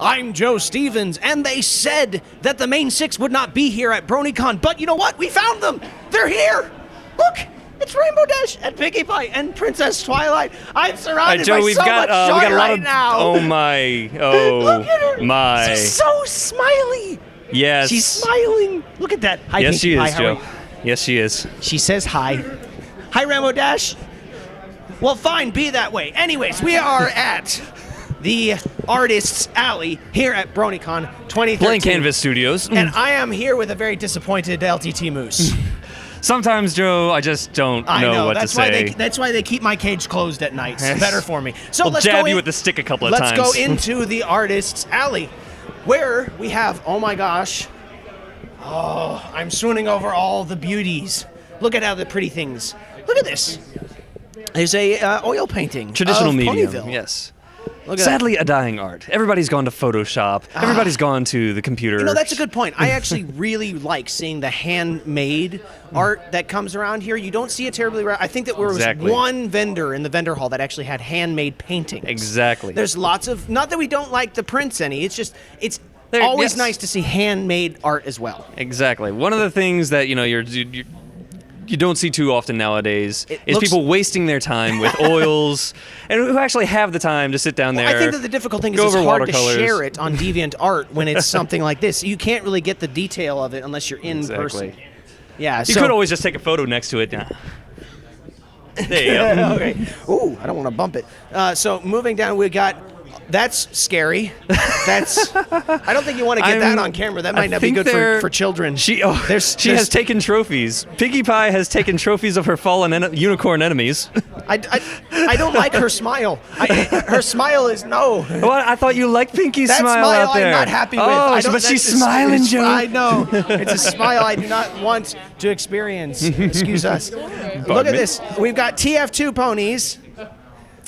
I'm Joe Stevens, and they said that the main six would not be here at BronyCon, but you know what? We found them! They're here! Look! It's Rainbow Dash and Pinkie Pie and Princess Twilight. I'm surrounded Joe, by so much joy we got a lot right of, now. Oh my! Oh Look at her. my! She's so smiley. Yes. She's smiling. Look at that. Hi, Yes, Pinkie she Pie. is, How are Joe. you? Yes, she is. She says hi. Hi, Rainbow Dash. Well, fine, be that way. Anyways, we are at the Artists Alley here at BronyCon 2013. Blank Canvas Studios. And I am here with a very disappointed LTT Moose. Sometimes, Joe, I just don't know what that's to say. That's why they keep my cage closed at night. It's better for me. So I'll let's jab go you in, with the stick a couple of let's times. go into the Artists Alley, where we have, oh my gosh, I'm swooning over all the beauties. Look at how the pretty things. Look at this. There's a oil painting Traditional of medium, Ponyville. yes. Look at Sadly, a dying art. Everybody's gone to Photoshop. Everybody's gone to the computer. You know, that's a good point. I actually really like seeing the handmade art that comes around here. You don't see it terribly around. I think that there was Exactly. one vendor in the vendor hall that actually had handmade paintings. Exactly. There's lots of, not that we don't like the prints any, it's just, it's There- always yes. nice to see handmade art as well. Exactly. One of the things that you don't see too often nowadays is looks- people wasting their time with oils and who actually have the time to sit down there. I think that the difficult thing is go it's over hard to watercolors. share it on DeviantArt when it's something like this. You can't really get the detail of it unless you're in person. Yeah, You could always just take a photo next to it. Yeah. There you go. Okay. Ooh, I don't want to bump it. So moving down, we got. That's scary. That's. I don't think you want to get that on camera. That might not be good for children. She has taken trophies. Pinkie Pie has taken trophies of her fallen unicorn enemies. I don't like her smile. Her smile is no. Well, I thought you liked Pinkie's That smile out there. I'm not happy with. But she's smiling, Joe. I know. It's a smile I do not want to experience. Excuse us. Look at this. We've got TF2 ponies.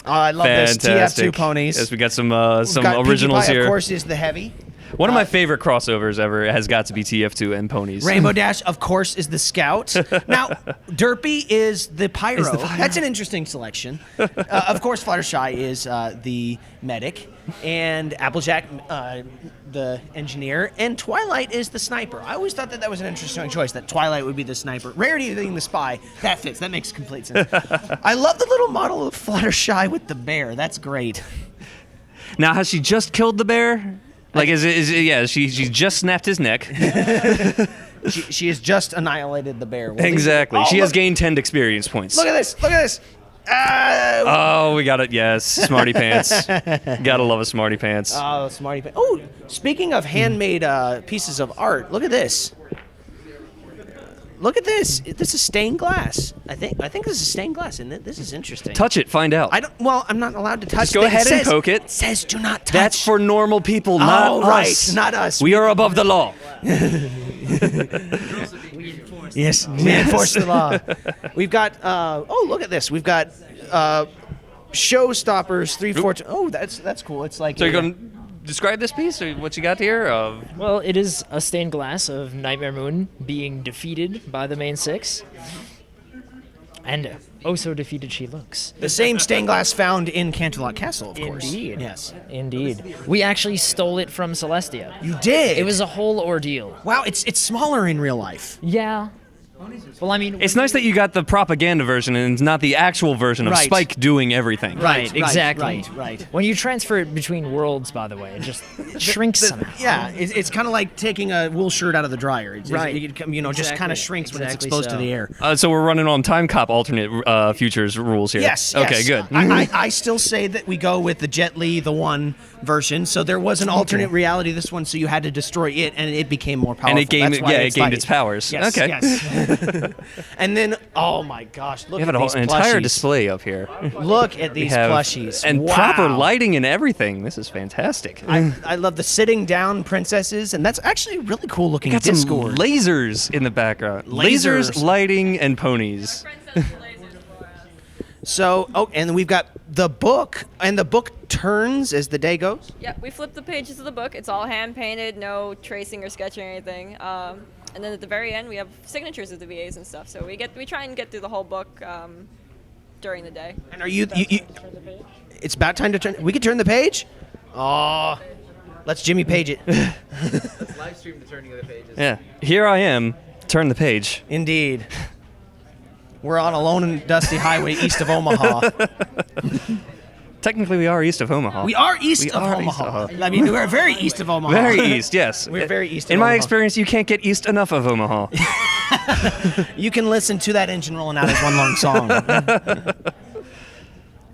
Oh, I love Fantastic. this. TF2 ponies. Yes, we got some We've got originals Pinkie Pie, here. Of course, is the heavy. One of my favorite crossovers ever has got to be TF2 and ponies. Rainbow Dash, of course, is the scout. Now, Derpy is the pyro. That's an interesting selection. Of course, Fluttershy is the medic, and Applejack, the engineer, and Twilight is the sniper. I always thought that was an interesting choice, that Twilight would be the sniper. Rarity being the spy. That fits. That makes complete sense. I love the little model of Fluttershy with the bear. That's great. Now, has she just killed the bear? Like, she just snapped his neck. She has just annihilated the bear. Exactly. She has gained 10 experience points. Look at this. Look at this. Oh, we got it. Yes. Smarty Pants. Gotta love a Smarty Pants. Oh, Smarty Pants. Oh, speaking of handmade pieces of art, look at this. Look at this. This is stained glass. I think this is stained glass, isn't it? This is interesting. Touch it. Find out. Well, I'm not allowed to touch. Just go ahead and poke it. It says do not touch. That's for normal people, not right, us. not us. We are above the law. Yes, we enforce the law. We've got. Look at this. We've got Showstoppers 3, 4. Oh, that's cool. It's like. So you're going to describe this piece, or what you got here? Well, it is a stained glass of Nightmare Moon being defeated by the main six. And oh, so defeated she looks. The same stained glass found in Canterlot Castle, of course. Indeed. Yes. Indeed. We actually stole it from Celestia. You did? It was a whole ordeal. Wow, it's smaller in real life. Yeah. Well, I mean... It's nice that you got the propaganda version and it's not the actual version of Right. Spike doing everything. Right, exactly. Right. When you transfer it between worlds, by the way, it just shrinks somehow. Yeah, it's kind of like taking a wool shirt out of the dryer. Right. It just kind of shrinks when it's Exactly exposed so. to the air. So we're running on Time Cop alternate futures rules here. Yes. Okay, good. I still say that we go with the Jet Li, the one version. So there was an alternate reality, this one, so you had to destroy it, and it became more powerful. And it gained, That's why it gained like its powers. Yes, okay. yes. And then, oh my gosh, look We at have these an entire plushies. display up here. Look at We these have- plushies. And Wow. proper lighting and everything. This is fantastic. I love the sitting down princesses, and that's actually really cool looking Got some Discord. lasers in the background. Lasers. Lasers, lighting, and ponies. So, and then we've got the book, and the book turns as the day goes. Yeah, we flip the pages of the book. It's all hand painted, no tracing or sketching or anything. And then at the very end, we have signatures of the VAs and stuff. So we try and get through the whole book during the day. And are you it's about time to turn. We can turn the page. Oh, Let's Jimmy Page it. Let's live stream to turning of the pages. Yeah. Here I am. Turn the page. Indeed. We're on a lone and dusty highway east of Omaha. Technically, we are east of Omaha. We are east of are Omaha. east of Omaha. I mean, we're very east of Omaha. Very east, yes. We're very east of In my Omaha. experience, you can't get east enough of Omaha. You can listen to that engine rolling out as one long song.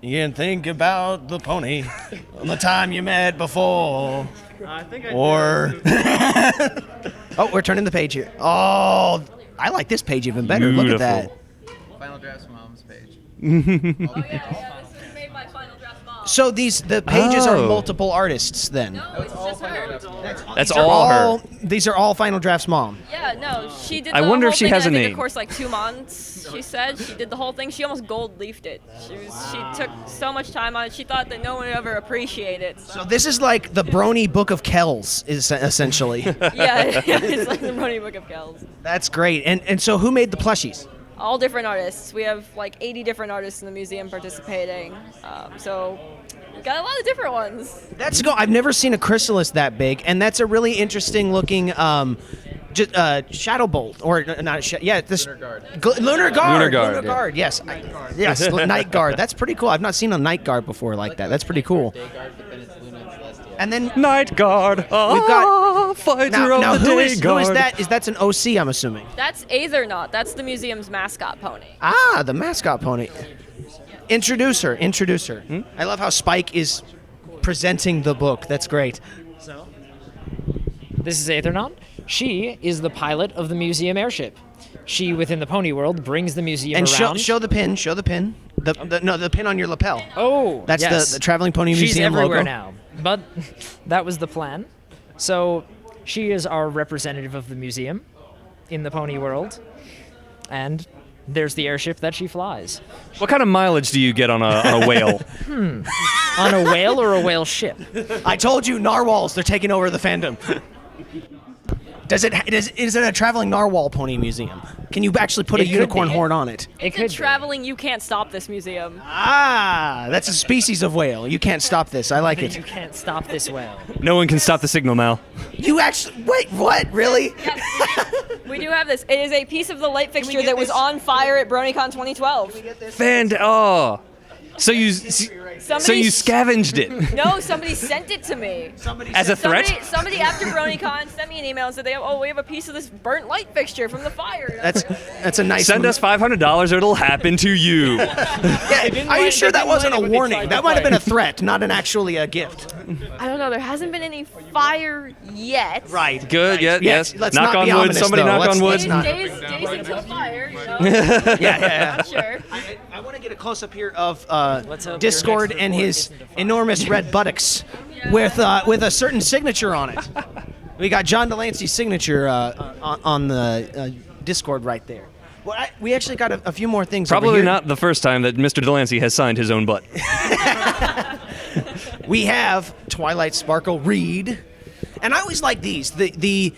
You can think about the pony on the time you met before. I think Or. Oh, we're turning the page here. Oh, I like this page even better. Look at that. Final Draft's mom's page. Oh yeah, this is made by Final Draft Mom. So the pages are Oh. multiple artists then. No, it's just her. That's These are all her. These are all Final Draft's mom. Yeah, no, she did. I the wonder whole if she thing has in, a I think, name. Of course, like 2 months. She said she did the whole thing. She almost gold leafed it. She took so much time on it. She thought that no one would ever appreciate it. So this is like the Brony Book of Kells, is essentially. Yeah, it's like the Brony Book of Kells. That's great. And so who made the plushies? All different artists. We have like 80 different artists in the museum participating. So we got a lot of different ones. That's go. I've never seen a chrysalis that big, and that's a really interesting looking shadow bolt or not. Yeah, this Lunar Guard. Lunar guard. Lunar Guard, Lunar yeah. guard. Yes. Yes. Night guard. That's pretty cool. I've not seen a night guard before like that. That's pretty cool. Day Guard, but then it's Luna and Celestia. And then Night Guard. We've got- Fighter now of the who Day is Guard. that? That's an OC, I'm assuming. That's Aethernaut. That's the museum's mascot pony. Ah, the mascot pony. Introduce her. I love how Spike is presenting the book. That's great. This is Aethernaut. She is the pilot of the museum airship. She, within the pony world, brings the museum And around. show the pin. Show the pin. The pin on your lapel. Oh, That's yes. the traveling pony She's museum everywhere logo. now, but that was the plan. So she is our representative of the museum in the pony world, and there's the airship that she flies. What kind of mileage do you get on a whale? On a whale or a whale ship? I told you, narwhals. They're taking over the fandom. Is it a traveling narwhal pony museum? Can you actually put a It could unicorn be. horn on it? It It's could a be. traveling you can't stop this museum. Ah, that's a species of whale. You can't stop this. I like You it. can't stop this whale. No one can stop the signal, Mal. You actually wait. What? Really? We do have this. It is a piece of the light fixture get that was this? on fire at BronyCon 2012. Oh. So you Somebody- scavenged it No, somebody sent it to me. as a threat? Somebody after BronyCon sent me an email and said, we have a piece of this burnt light fixture from the fire. And I was That's a nice. Send us $500 or it'll happen to you. Yeah, are you sure that wasn't a warning? That might have been a threat, not actually a gift. I don't know. There hasn't been any fire yet. Right. Good, yeah, yes. Let's Knock not on be wood. ominous, Somebody though. knock on wood. Let's not. Days until fire. You know? Yeah. Not sure. I want to get a close up here of hope Discord your next and report his isn't a fire. enormous red buttocks with a certain signature on it. We got John Delancey's signature on the Discord right there. Well, we actually got a few more things. over Probably here. not the first time that Mr. Delancey has signed his own butt. We have Twilight Sparkle Reed, and I always like these. The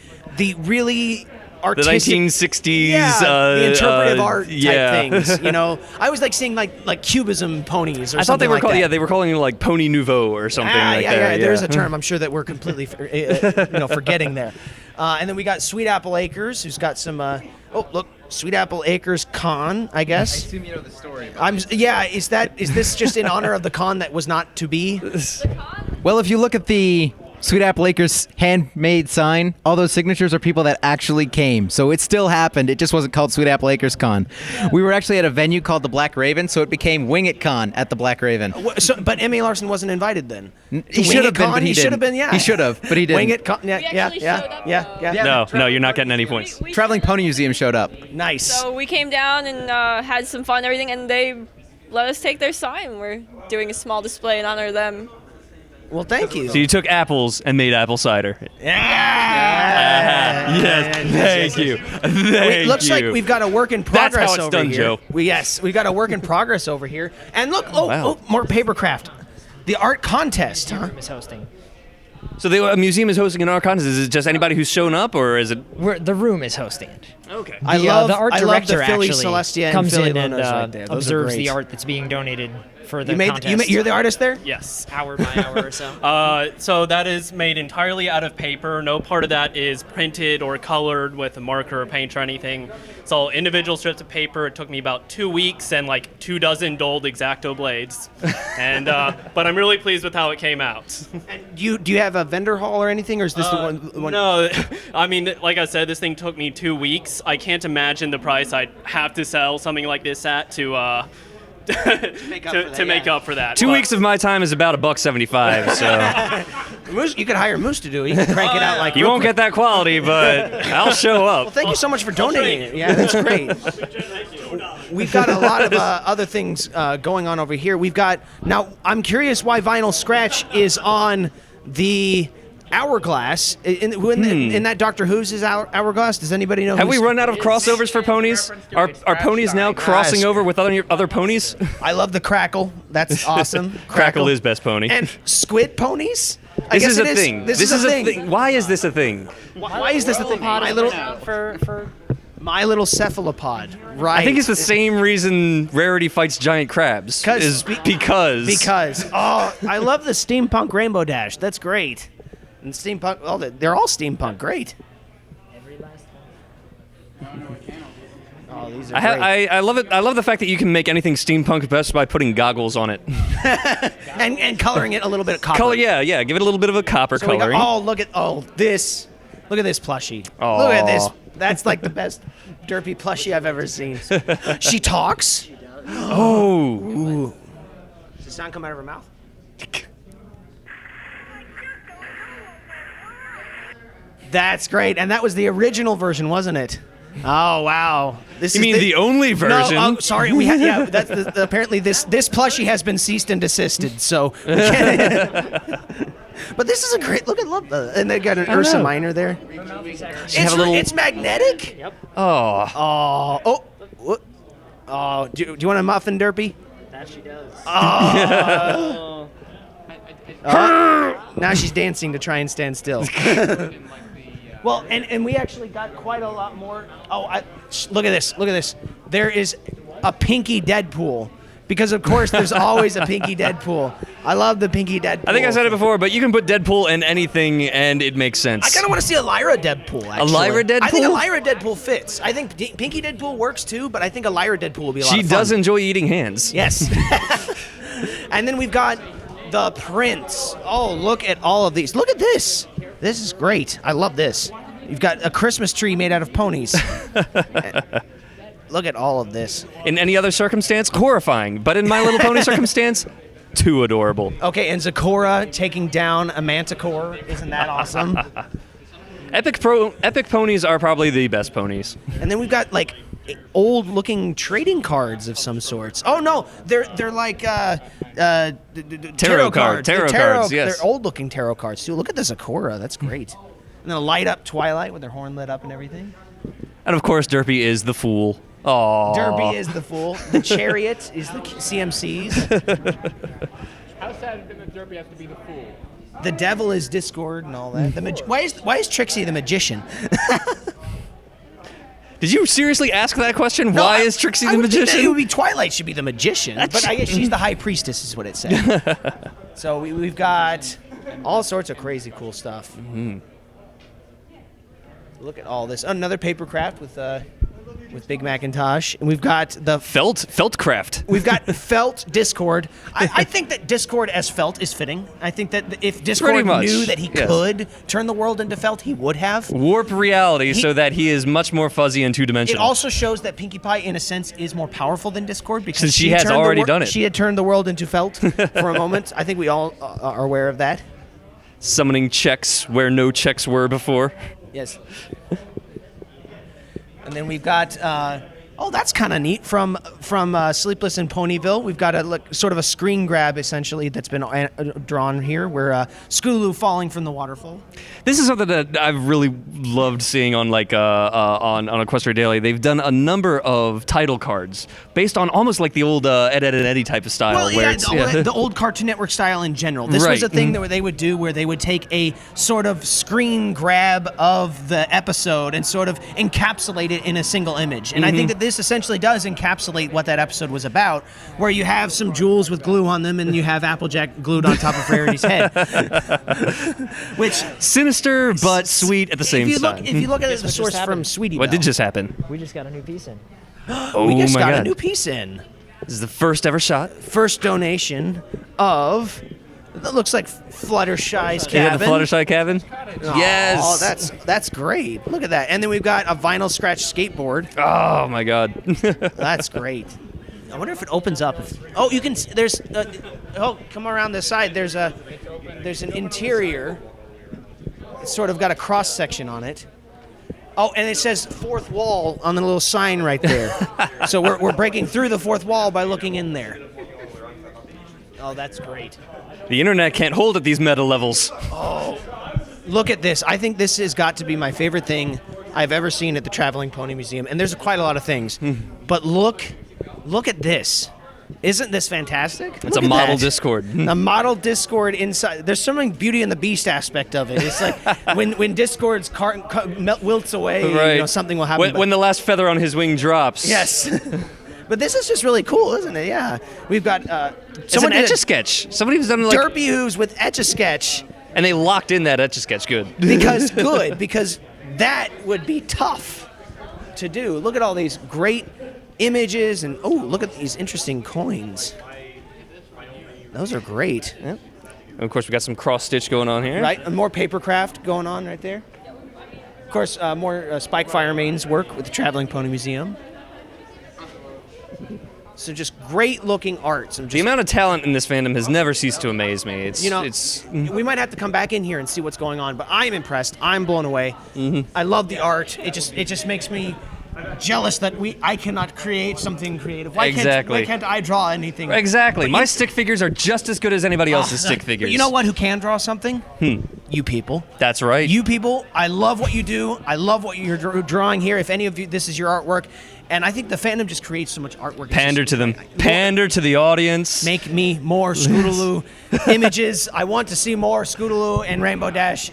really The artistic. 1960s. The interpretive art type yeah. things, you know. I always like seeing like cubism ponies or I thought they something were like called. that. Yeah, they were calling it like Pony Nouveau or something like that. There's a term I'm sure that we're completely forgetting there. And then we got Sweet Apple Acres, who's got some. Look, Sweet Apple Acres Con, I I guess. assume you know the story. But Is this just in honor of the con that was not to be? Well, if you look at the Sweet Apple Acres handmade sign, all those signatures are people that actually came. So it still happened. It just wasn't called Sweet Apple Acres Con. We were actually at a venue called the Black Raven, so it became Wing It Con at the Black Raven. But Emmy Larson wasn't invited then. He should have been, but he He should have didn't. been, yeah. He should have, but he didn't. Wing It Con, We actually showed up, yeah. No, you're not getting any points. We Traveling Pony Museum showed up. Nice. So we came down and had some fun and everything, and they let us take their sign. We're doing a small display in honor of them. Well, thank you. So you took apples and made apple cider. Yeah. Yes, thank you. Thank Looks you. like we've got a work in progress That's how it's over done, here. Joe. We've got a work in progress over here. And look, wow. more papercraft. The art contest, huh? Is hosting. So a museum is hosting an art contest. Is it just anybody who's shown up, or is it? The room is hosting it. Okay. I The love art I love director the Philly actually Celestia and comes Philly in and Lunas right there. Those are observes the great. art that's being donated for the You made contest. you're the artist there? Yes. hour by hour or so. So that is made entirely out of paper. No part of that is printed or colored with a marker or paint or anything. It's all individual strips of paper. It took me about 2 weeks and like 24 dulled X-Acto blades. And but I'm really pleased with how it came out. And do you have a vendor hall or anything, or is this the one? No, I mean, like I said, this thing took me 2 weeks. I can't imagine the price I'd have to sell something like this at to make up for that. 2 But- weeks of my time is about $1.75. So Moose, you could hire Moose to do it. He can crank it out like you won't get that quality, but I'll show up. Well, thank you so much for donating it. Yeah, that's great. We've got a lot of other things going on over here. We've got now. I'm curious why Vinyl Scratch is on the hourglass in that Doctor Who's is hourglass. Does anybody know? Have we who's- run out of crossovers for ponies? Are ponies now crossing over with other ponies? I love the Crackle. That's awesome. Crackle is best pony. And squid ponies. I This guess is it a thing. This is a thing. Why is this a thing? Why is this the thing? My little cephalopod. Right. I think it's the same reason Rarity fights giant crabs. Because. Oh, I love the steampunk Rainbow Dash. That's great. And steampunk. Oh, they're all steampunk. Great. Oh, these are great. I love it. I love the fact that you can make anything steampunk best by putting goggles on it. and coloring it a little bit of copper. Color, yeah. Give it a little bit of a copper So we got- coloring. look at this. Look at this plushie. Aw. Look at this. That's like the best derpy plushie I've ever seen. She talks. Oh. Does the sound come out of her mouth? That's great. And that was the original version, wasn't it? Oh wow! This You is mean the only version? No, sorry. We had That's apparently this plushie has been ceased and desisted. So, we can't, but this is a great look. And they got an Ursa know. Minor there. have a little- It's magnetic. Yep. Oh. Do you want a muffin, Derpy? That she does. Now she's dancing to try and stand still. Well, and we actually got quite a lot more. Look at this. Look at this. There is a Pinky Deadpool. Because, of course, there's always a Pinky Deadpool. I love the Pinky Deadpool. I think I said it before, but you can put Deadpool in anything and it makes sense. I kind of want to see a Lyra Deadpool, actually. Lyra Deadpool? I think a Lyra Deadpool fits. I think Pinky Deadpool works, too, but I think a Lyra Deadpool will be a lot She of fun. does enjoy eating hands. Yes. And then we've got the Prince. Oh, look at all of these. Look at this. This is great. I love this. You've got a Christmas tree made out of ponies. Look at all of this. In any other circumstance, horrifying. But in My Little Pony circumstance, too adorable. Okay, and Zecora taking down a Manticore. Isn't that awesome? Epic ponies are probably the best ponies. And then we've got like old-looking trading cards of some sorts. Oh no, they're like tarot cards. Tarot They're cards, yes. They're old-looking tarot cards too. Look at this Zecora. That's great. And then a light-up Twilight with their horn lit up and everything. And of course, Derpy is the fool. Aww. Derby is the fool. The Chariot is the CMCs. How sad that the Derby has to be the fool? The Devil is Discord and all that. Why is Trixie the magician? Did you seriously ask that question? Why is Trixie the I would think that magician? it would be Twilight should be the magician, but I guess she's the high priestess is what it said. So we've got all sorts of crazy cool stuff. Mm-hmm. Look at all this. Another paper craft with Big Macintosh, and we've got the Felt craft. We've got Felt Discord. I think that Discord as Felt is fitting. I think that if Discord Pretty much, knew that he yes. could turn the world into Felt, he would have. Warp reality so that he is much more fuzzy and It two-dimensional. also shows that Pinkie Pie, in a sense, is more powerful than Discord because Since she has turned the already done it. She had turned the world into Felt for a moment. I think we all are aware of that. Summoning checks where no checks were before. Yes. And then we've got, that's kind of neat from Sleepless in Ponyville. We've got sort of a screen grab, essentially, that's been drawn here, where Skulu falling from the waterfall. This is something that I've really loved seeing on on Equestria Daily. They've done a number of title cards based on almost like the old Ed, Ed, and Eddie type of style. Well, where yeah, it's, the old Cartoon Network style in general. This was a Right. thing that they would do where they would take a sort of screen grab of the episode and sort of encapsulate it in a single image. And I think that this essentially does encapsulate what that episode was about, where you have some jewels with glue on them, and you have Applejack glued on top of Rarity's head. Which Sinister but sweet at the same time. If you look at Guess the what source just from happened? Sweetie What Belle, did just happen? We just got a new piece in. Oh we just my got god. a new piece in. This is the first ever shot. First donation of, that looks like Fluttershy's cabin. Yeah, the Fluttershy cabin. Yes. Oh, that's great. Look at that. And then we've got a vinyl scratch skateboard. Oh my god. That's great. I wonder if it opens up. Oh, you can. There's. Come around the side. There's an interior. It's sort of got a cross section on it. Oh, and it says fourth wall on the little sign right there. So we're breaking through the fourth wall by looking in there. Oh, that's great. The internet can't hold at these meta levels. Look at this. I think this has got to be my favorite thing I've ever seen at the Traveling Pony Museum. And there's quite a lot of things. But look at this. Isn't this fantastic? It's Look a at model that. Discord. A model Discord inside. There's something Beauty and the Beast aspect of it. It's like when Discord's wilts away, Right. Something will happen. When the last feather on his wing drops. Yes. But this is just really cool, isn't it? Yeah. We've got It's an Etch-a-Sketch. Somebody who's done like... Derpy Who's with Etch-a-Sketch. And they locked in that Etch-a-Sketch good. Because that would be tough to do. Look at all these great images, and look at these interesting coins. Those are great. Yeah. And of course, we got some cross-stitch going on here. Right, and more papercraft going on right there. Of course, more Spike Firemain's work with the Traveling Pony Museum. So just great looking art. The amount of talent in this fandom has never ceased to amaze me. It's we might have to come back in here and see what's going on, but I'm impressed. I'm blown away. I love the art. It just makes me jealous that I cannot create something creative. Why can't I draw anything? Exactly. My stick figures are just as good as anybody else's stick figures. But you know what? Who can draw something? You people. That's right. You people. I love what you do. I love what you're drawing here. If any of you, this is your artwork. And I think the fandom just creates so much artwork. Pander to them. Pander to the audience. Make me more Scootaloo images. I want to see more Scootaloo and Rainbow Dash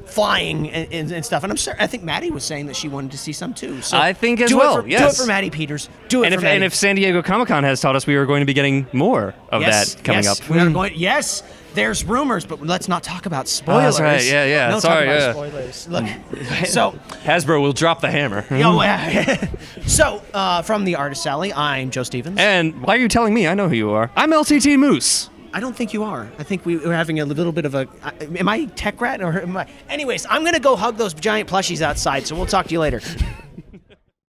flying and stuff. And I think Maddie was saying that she wanted to see some too. So I think as well. Do it for Maddie Peters. Do it for Maddie. And if San Diego Comic-Con has taught us, we are going to be getting more of that coming up. We are going. Yes. There's rumors, but let's not talk about spoilers. Oh, that's right. Yeah. No, Sorry. talk about spoilers. Look, so Hasbro will drop the hammer. So from the artist Sally, I'm Joe Stevens. And why are you telling me? I know who you are. I'm LTT Moose. I don't think you are. I think we're having a little bit of a. Am I tech rat or am I? Anyways, I'm gonna go hug those giant plushies outside. So we'll talk to you later.